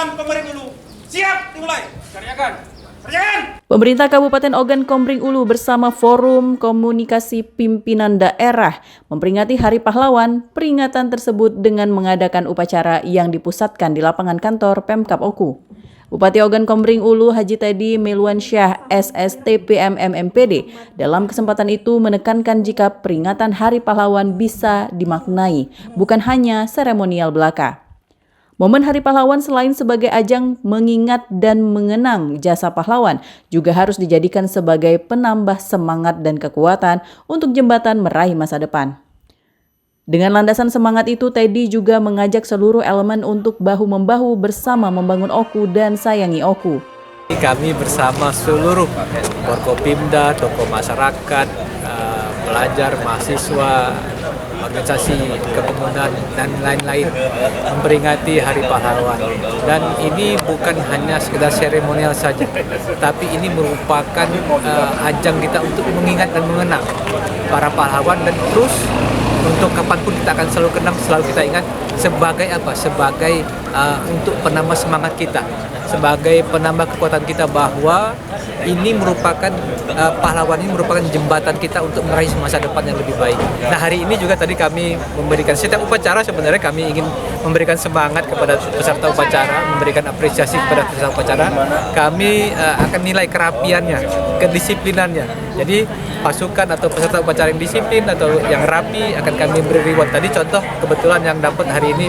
Ogan Komering Ulu. Siap dimulai. Kerjakan. Kerjakan. Pemerintah Kabupaten Ogan Komering Ulu bersama Forum Komunikasi Pimpinan Daerah memperingati Hari Pahlawan. Peringatan tersebut dengan mengadakan upacara yang dipusatkan di lapangan kantor Pemkab Oku. Bupati Ogan Komering Ulu Haji Teddy Melwansyah SSTP MMPD dalam kesempatan itu menekankan jika peringatan Hari Pahlawan bisa dimaknai, bukan hanya seremonial belaka. Momen Hari Pahlawan selain sebagai ajang mengingat dan mengenang jasa pahlawan, juga harus dijadikan sebagai penambah semangat dan kekuatan untuk jembatan meraih masa depan. Dengan landasan semangat itu, Teddy juga mengajak seluruh elemen untuk bahu-membahu bersama membangun Oku dan sayangi Oku. Kami bersama seluruh Forkopimda, tokoh masyarakat, pelajar, mahasiswa, organisasi kepemudaan dan lain-lain memperingati Hari Pahlawan. Dan ini bukan hanya sekedar seremonial saja, tapi ini merupakan ajang kita untuk mengingat dan mengenang para pahlawan, dan terus untuk kapanpun kita akan selalu kenang, selalu kita ingat sebagai apa? Sebagai untuk penambah semangat kita, sebagai penambah kekuatan kita bahwa ini merupakan pahlawan ini merupakan jembatan kita untuk meraih masa depan yang lebih baik. Nah, hari ini juga tadi kami memberikan setiap upacara, sebenarnya kami ingin memberikan semangat kepada peserta upacara, memberikan apresiasi kepada peserta upacara. Kami akan nilai kerapiannya, kedisiplinannya. Jadi pasukan atau peserta upacara yang disiplin atau yang rapi akan kami beri reward. Tadi contoh kebetulan yang dapat hari ini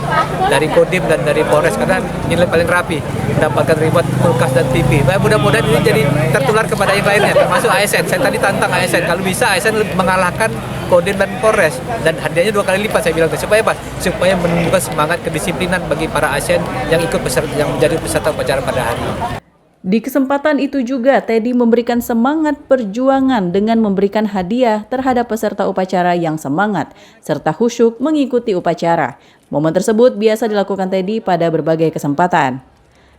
dari Kodim dan dari Polres karena nilai paling rapi, mendapatkan reward kulkas dan TV. Mudah-mudahan ini jadi tertular kepada yang lainnya, termasuk ASN. Saya tadi tantang ASN, kalau bisa ASN mengalahkan Kodim dan Polres, dan hadiahnya 2 kali lipat saya bilang. Supaya apa? Supaya menumbuhkan semangat kedisiplinan bagi para ASN yang ikut yang menjadi peserta upacara pada hari ini. Di kesempatan itu juga, Teddy memberikan semangat perjuangan dengan memberikan hadiah terhadap peserta upacara yang semangat, serta khusyuk mengikuti upacara. Momen tersebut biasa dilakukan Teddy pada berbagai kesempatan.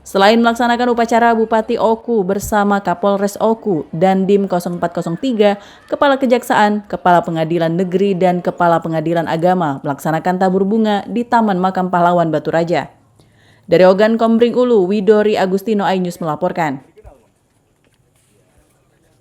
Selain melaksanakan upacara, Bupati Oku bersama Kapolres Oku dan Dim 0403, Kepala Kejaksaan, Kepala Pengadilan Negeri, dan Kepala Pengadilan Agama melaksanakan tabur bunga di Taman Makam Pahlawan Batu Raja. Dari Ogan Komering Ulu, Widori Agustino iNews melaporkan.